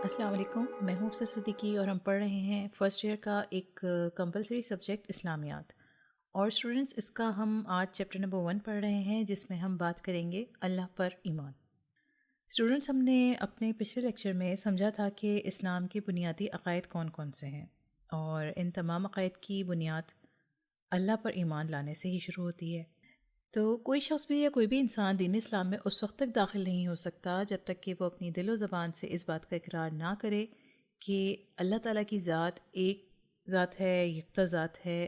السلام علیکم، میں ہوں افسر صدیقی اور ہم پڑھ رہے ہیں فرسٹ ایئر کا ایک کمپلسری سبجیکٹ اسلامیات، اور اسٹوڈنٹس اس کا ہم آج چیپٹر نمبر 1 پڑھ رہے ہیں جس میں ہم بات کریں گے اللہ پر ایمان۔ اسٹوڈنٹس، ہم نے اپنے پچھلے لیکچر میں سمجھا تھا کہ اسلام کے بنیادی عقائد کون کون سے ہیں، اور ان تمام عقائد کی بنیاد اللہ پر ایمان لانے سے ہی شروع ہوتی ہے۔ تو کوئی شخص بھی یا کوئی بھی انسان دین اسلام میں اس وقت تک داخل نہیں ہو سکتا جب تک کہ وہ اپنی دل و زبان سے اس بات کا اقرار نہ کرے کہ اللہ تعالیٰ کی ذات ایک ذات ہے، یکتا ذات ہے،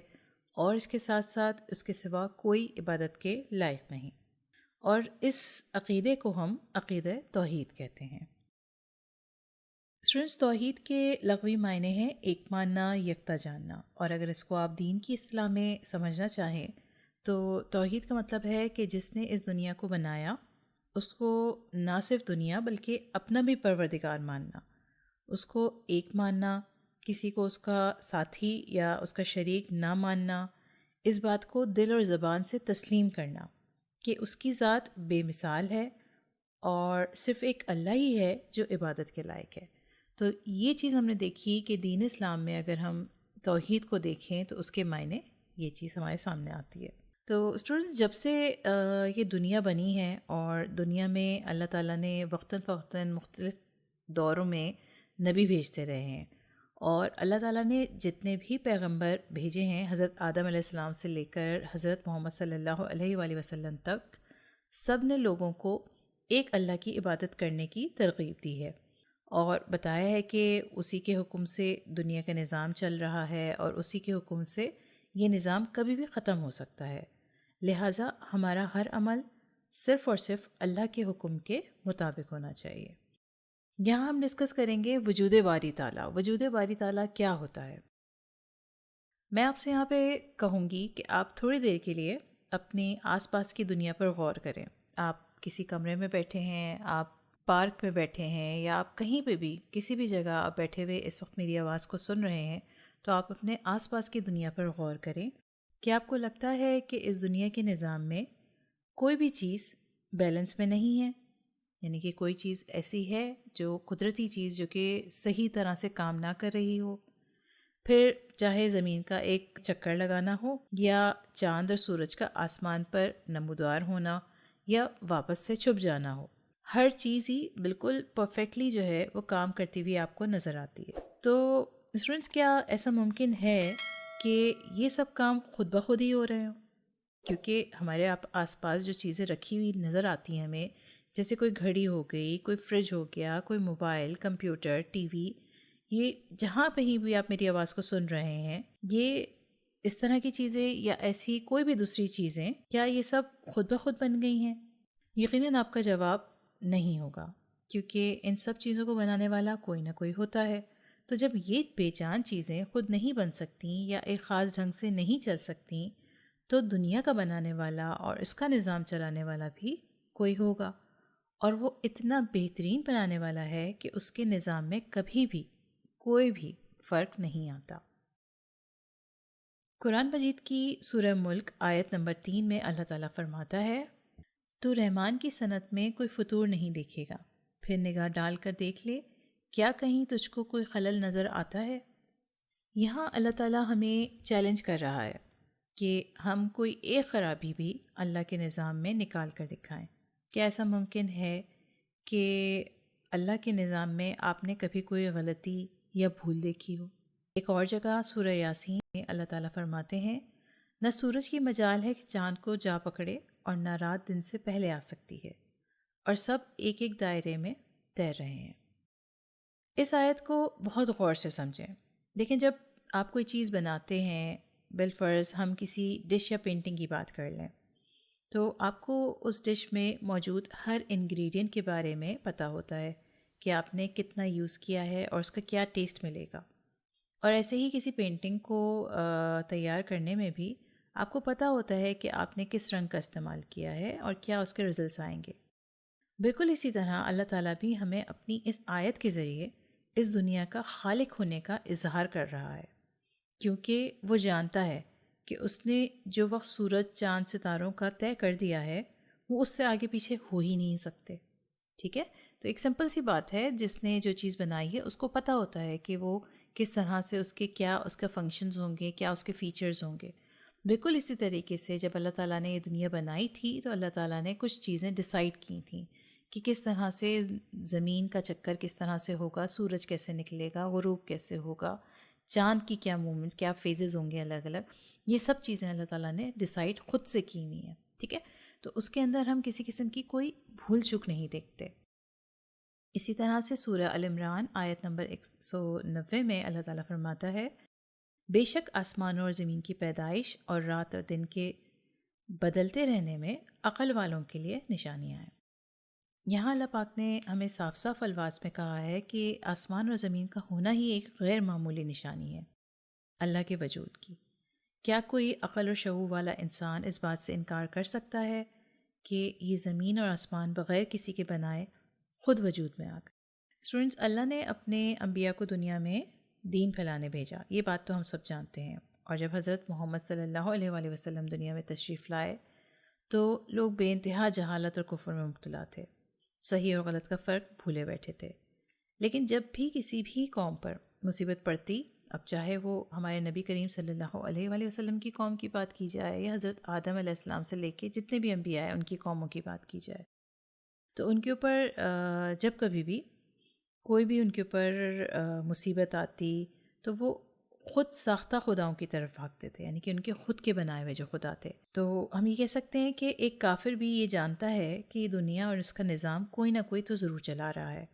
اور اس کے ساتھ ساتھ اس کے سوا کوئی عبادت کے لائق نہیں۔ اور اس عقیدے کو ہم عقیدہ توحید کہتے ہیں۔ اسٹوڈنٹس، توحید کے لغوی معنی ہیں ایک ماننا، یکتا جاننا، اور اگر اس کو آپ دین کی اصطلاح میں سمجھنا چاہیں تو توحید کا مطلب ہے کہ جس نے اس دنیا کو بنایا اس کو نہ صرف دنیا بلکہ اپنا بھی پروردگار ماننا، اس کو ایک ماننا، کسی کو اس کا ساتھی یا اس کا شریک نہ ماننا، اس بات کو دل اور زبان سے تسلیم کرنا کہ اس کی ذات بے مثال ہے اور صرف ایک اللہ ہی ہے جو عبادت کے لائق ہے۔ تو یہ چیز ہم نے دیکھی کہ دین اسلام میں اگر ہم توحید کو دیکھیں تو اس کے معنی یہ چیز ہمارے سامنے آتی ہے۔ تو اسٹوڈنٹس، جب سے یہ دنیا بنی ہے اور دنیا میں اللہ تعالیٰ نے وقتاً فوقتاً مختلف دوروں میں نبی بھیجتے رہے ہیں، اور اللہ تعالیٰ نے جتنے بھی پیغمبر بھیجے ہیں حضرت آدم علیہ السلام سے لے کر حضرت محمد صلی اللہ علیہ وآلہ وسلم تک، سب نے لوگوں کو ایک اللہ کی عبادت کرنے کی ترغیب دی ہے اور بتایا ہے کہ اسی کے حکم سے دنیا کا نظام چل رہا ہے اور اسی کے حکم سے یہ نظام کبھی بھی ختم ہو سکتا ہے، لہٰذا ہمارا ہر عمل صرف اور صرف اللہ کے حکم کے مطابق ہونا چاہیے۔ یہاں ہم ڈسکس کریں گے وجود باری تعالیٰ۔ وجود باری تعالیٰ کیا ہوتا ہے؟ میں آپ سے یہاں پہ کہوں گی کہ آپ تھوڑی دیر کے لیے اپنے آس پاس کی دنیا پر غور کریں۔ آپ کسی کمرے میں بیٹھے ہیں، آپ پارک میں بیٹھے ہیں، یا آپ کہیں پہ بھی کسی بھی جگہ آپ بیٹھے ہوئے اس وقت میری آواز کو سن رہے ہیں، تو آپ اپنے آس پاس کی دنیا پر غور کریں۔ کیا آپ کو لگتا ہے کہ اس دنیا کے نظام میں کوئی بھی چیز بیلنس میں نہیں ہے؟ یعنی کہ کوئی چیز ایسی ہے جو قدرتی چیز جو کہ صحیح طرح سے کام نہ کر رہی ہو؟ پھر چاہے زمین کا ایک چکر لگانا ہو، یا چاند اور سورج کا آسمان پر نمودار ہونا، یا واپس سے چھپ جانا ہو، ہر چیز ہی بالکل پرفیکٹلی جو ہے وہ کام کرتی ہوئی آپ کو نظر آتی ہے۔ تو اسٹوڈنٹس، کیا ایسا ممکن ہے کہ یہ سب کام خود بخود ہی ہو رہے ہوں؟ کیونکہ ہمارے آس پاس جو چیزیں رکھی ہوئی نظر آتی ہیں ہمیں، جیسے کوئی گھڑی ہو گئی، کوئی فریج ہو گیا، کوئی موبائل، کمپیوٹر، ٹی وی، یہ جہاں کہیں بھی آپ میری آواز کو سن رہے ہیں، یہ اس طرح کی چیزیں یا ایسی کوئی بھی دوسری چیزیں، کیا یہ سب خود بخود بن گئی ہیں؟ یقیناً آپ کا جواب نہیں ہوگا، کیونکہ ان سب چیزوں کو بنانے والا کوئی نہ کوئی ہوتا ہے۔ تو جب یہ بے جان چیزیں خود نہیں بن سکتیں یا ایک خاص ڈھنگ سے نہیں چل سکتیں، تو دنیا کا بنانے والا اور اس کا نظام چلانے والا بھی کوئی ہوگا، اور وہ اتنا بہترین بنانے والا ہے کہ اس کے نظام میں کبھی بھی کوئی بھی فرق نہیں آتا۔ قرآن مجید کی سورہ ملک آیت نمبر 3 میں اللہ تعالیٰ فرماتا ہے، تو رحمان کی صنعت میں کوئی فطور نہیں دیکھے گا، پھر نگاہ ڈال کر دیکھ لے، کیا کہیں تجھ کو کوئی خلل نظر آتا ہے؟ یہاں اللہ تعالیٰ ہمیں چیلنج کر رہا ہے کہ ہم کوئی ایک خرابی بھی اللہ کے نظام میں نکال کر دکھائیں۔ کیا ایسا ممکن ہے کہ اللہ کے نظام میں آپ نے کبھی کوئی غلطی یا بھول دیکھی ہو؟ ایک اور جگہ سورہ یاسین میں اللہ تعالیٰ فرماتے ہیں، نہ سورج کی مجال ہے کہ چاند کو جا پکڑے، اور نہ رات دن سے پہلے آ سکتی ہے، اور سب ایک ایک دائرے میں تیر رہے ہیں۔ اس آیت کو بہت غور سے سمجھیں۔ دیکھیں، جب آپ کوئی چیز بناتے ہیں، بالفرض ہم کسی ڈش یا پینٹنگ کی بات کر لیں، تو آپ کو اس ڈش میں موجود ہر انگریڈینٹ کے بارے میں پتہ ہوتا ہے کہ آپ نے کتنا یوز کیا ہے اور اس کا کیا ٹیسٹ ملے گا۔ اور ایسے ہی کسی پینٹنگ کو تیار کرنے میں بھی آپ کو پتہ ہوتا ہے کہ آپ نے کس رنگ کا استعمال کیا ہے اور کیا اس کے رزلٹس آئیں گے۔ بالکل اسی طرح اللہ تعالیٰ بھی ہمیں اپنی اس آیت کے ذریعے اس دنیا کا خالق ہونے کا اظہار کر رہا ہے، کیونکہ وہ جانتا ہے کہ اس نے جو وقت سورج، چاند، ستاروں کا طے کر دیا ہے وہ اس سے آگے پیچھے ہو ہی نہیں سکتے۔ ٹھیک ہے، تو ایک سمپل سی بات ہے، جس نے جو چیز بنائی ہے اس کو پتہ ہوتا ہے کہ وہ کس طرح سے اس کے کیا اس کا فنکشنز ہوں گے، کیا اس کے فیچرز ہوں گے. بالکل اسی طریقے سے جب اللہ تعالیٰ نے یہ دنیا بنائی تھی تو اللہ تعالیٰ نے کچھ چیزیں ڈیسائیڈ کی تھیں کہ کس طرح سے زمین کا چکر کس طرح سے ہوگا، سورج کیسے نکلے گا، غروب کیسے ہوگا، چاند کی کیا موومنٹس، کیا فیزز ہوں گے الگ الگ. یہ سب چیزیں اللہ تعالیٰ نے ڈیسائیڈ خود سے کی ہوئی ہیں. ٹھیک ہے، تو اس کے اندر ہم کسی قسم کی کوئی بھول چک نہیں دیکھتے. اسی طرح سے سورہ ال عمران آیت نمبر 190 میں اللہ تعالیٰ فرماتا ہے، بے شک آسمانوں اور زمین کی پیدائش اور رات اور دن کے بدلتے رہنے میں عقل والوں کے لیے نشانیاں ہیں. یہاں اللہ پاک نے ہمیں صاف صاف الفاظ میں کہا ہے کہ آسمان اور زمین کا ہونا ہی ایک غیر معمولی نشانی ہے اللہ کے وجود کی. کیا کوئی عقل اور شعور والا انسان اس بات سے انکار کر سکتا ہے کہ یہ زمین اور آسمان بغیر کسی کے بنائے خود وجود میں آ گئے؟ اسٹوڈنٹس، اللہ نے اپنے انبیاء کو دنیا میں دین پھیلانے بھیجا، یہ بات تو ہم سب جانتے ہیں. اور جب حضرت محمد صلی اللہ علیہ وآلہ وسلم دنیا میں تشریف لائے تو لوگ بے انتہا جہالت اور کفر میں مبتلا تھے، صحیح اور غلط کا فرق بھولے بیٹھے تھے. لیکن جب بھی کسی بھی قوم پر مصیبت پڑتی، اب چاہے وہ ہمارے نبی کریم صلی اللہ علیہ وآلہ وسلم کی قوم کی بات کی جائے یا حضرت آدم علیہ السلام سے لے کے جتنے بھی انبیاء ہیں ان کی قوموں کی بات کی جائے، تو ان کے اوپر جب کبھی بھی کوئی بھی ان کے اوپر مصیبت آتی تو وہ خود ساختہ خداؤں کی طرف بھاگتے تھے، یعنی کہ ان کے خود کے بنائے ہوئے جو خدا تھے. تو ہم یہ کہہ سکتے ہیں کہ ایک کافر بھی یہ جانتا ہے کہ یہ دنیا اور اس کا نظام کوئی نہ کوئی تو ضرور چلا رہا ہے،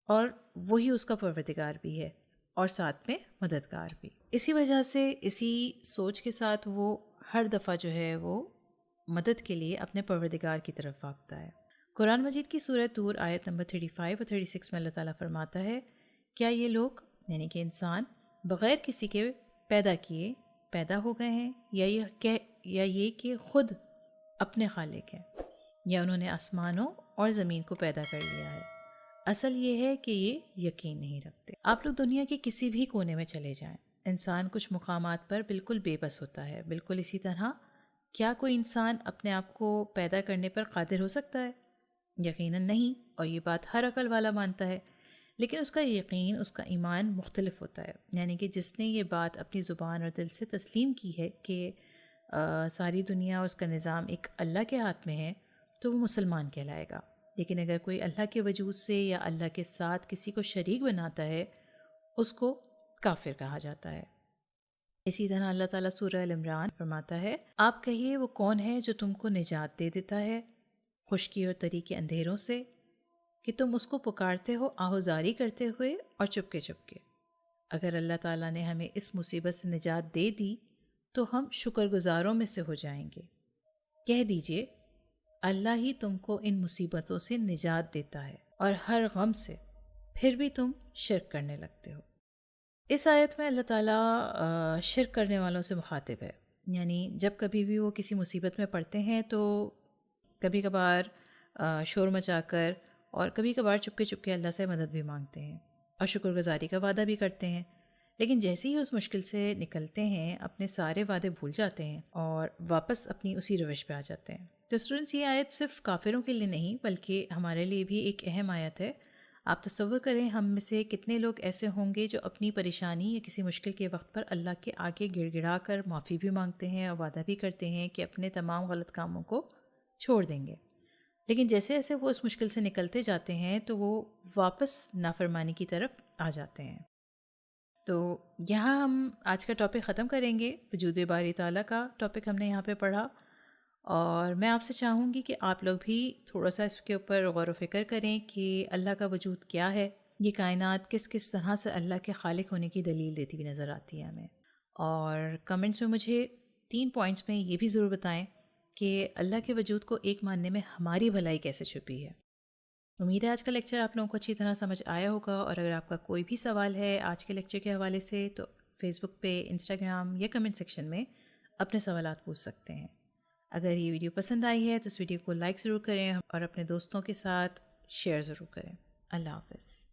اور وہی اس کا پروردگار بھی ہے اور ساتھ میں مددگار بھی. اسی وجہ سے اسی سوچ کے ساتھ وہ ہر دفعہ جو ہے وہ مدد کے لیے اپنے پروردگار کی طرف بھاگتا ہے. قرآن مجید کی سورہ طور آیت نمبر 35 اور 36 میں اللہ تعالیٰ فرماتا ہے، کیا یہ لوگ یعنی کہ انسان بغیر کسی کے پیدا کیے پیدا ہو گئے ہیں، یا یہ کہ خود اپنے خالق ہیں، یا انہوں نے آسمانوں اور زمین کو پیدا کر لیا ہے؟ اصل یہ ہے کہ یہ یقین نہیں رکھتے. آپ لوگ دنیا کے کسی بھی کونے میں چلے جائیں، انسان کچھ مقامات پر بالکل بے بس ہوتا ہے. بالکل اسی طرح کیا کوئی انسان اپنے آپ کو پیدا کرنے پر قادر ہو سکتا ہے؟ یقیناً نہیں، اور یہ بات ہر عقل والا مانتا ہے. لیکن اس کا یقین، اس کا ایمان مختلف ہوتا ہے. یعنی کہ جس نے یہ بات اپنی زبان اور دل سے تسلیم کی ہے کہ ساری دنیا اور اس کا نظام ایک اللہ کے ہاتھ میں ہے، تو وہ مسلمان کہلائے گا. لیکن اگر کوئی اللہ کے وجود سے یا اللہ کے ساتھ کسی کو شریک بناتا ہے، اس کو کافر کہا جاتا ہے. اسی طرح اللہ تعالیٰ سورہ ال عمران فرماتا ہے، آپ کہیے وہ کون ہے جو تم کو نجات دے دیتا ہے خشکی اور تری کے اندھیروں سے، کہ تم اس کو پکارتے ہو آہوزاری کرتے ہوئے اور چپکے چپکے. اگر اللہ تعالیٰ نے ہمیں اس مصیبت سے نجات دے دی تو ہم شکر گزاروں میں سے ہو جائیں گے. کہہ دیجئے اللہ ہی تم کو ان مصیبتوں سے نجات دیتا ہے اور ہر غم سے، پھر بھی تم شرک کرنے لگتے ہو. اس آیت میں اللہ تعالیٰ شرک کرنے والوں سے مخاطب ہے. یعنی جب کبھی بھی وہ کسی مصیبت میں پڑتے ہیں تو کبھی کبھار شور مچا کر اور کبھی کبھار چپکے چپکے اللہ سے مدد بھی مانگتے ہیں اور شکر گزاری کا وعدہ بھی کرتے ہیں. لیکن جیسے ہی اس مشکل سے نکلتے ہیں اپنے سارے وعدے بھول جاتے ہیں اور واپس اپنی اسی روش پہ آ جاتے ہیں. تو اسٹوڈنٹس، یہ آیت صرف کافروں کے لیے نہیں بلکہ ہمارے لیے بھی ایک اہم آیت ہے. آپ تصور کریں ہم میں سے کتنے لوگ ایسے ہوں گے جو اپنی پریشانی یا کسی مشکل کے وقت پر اللہ کے آگے گڑ گڑا کر معافی بھی مانگتے ہیں اور وعدہ بھی کرتے ہیں کہ اپنے تمام غلط کاموں کو چھوڑ دیں گے. لیکن جیسے جیسے وہ اس مشکل سے نکلتے جاتے ہیں تو وہ واپس نافرمانی کی طرف آ جاتے ہیں. تو یہاں ہم آج کا ٹاپک ختم کریں گے. وجود باری تعالیٰ کا ٹاپک ہم نے یہاں پہ پڑھا، اور میں آپ سے چاہوں گی کہ آپ لوگ بھی تھوڑا سا اس کے اوپر غور و فکر کریں کہ اللہ کا وجود کیا ہے، یہ کائنات کس کس طرح سے اللہ کے خالق ہونے کی دلیل دیتی ہوئی نظر آتی ہے ہمیں. اور کمنٹس میں مجھے 3 پوائنٹس میں یہ بھی ضرور بتائیں کہ اللہ کے وجود کو ایک ماننے میں ہماری بھلائی کیسے چھپی ہے. امید ہے آج کا لیکچر آپ لوگوں کو اچھی طرح سمجھ آیا ہوگا، اور اگر آپ کا کوئی بھی سوال ہے آج کے لیکچر کے حوالے سے تو فیس بک پہ، انسٹاگرام یا کمنٹ سیکشن میں اپنے سوالات پوچھ سکتے ہیں. اگر یہ ویڈیو پسند آئی ہے تو اس ویڈیو کو لائک ضرور کریں اور اپنے دوستوں کے ساتھ شیئر ضرور کریں. اللہ حافظ.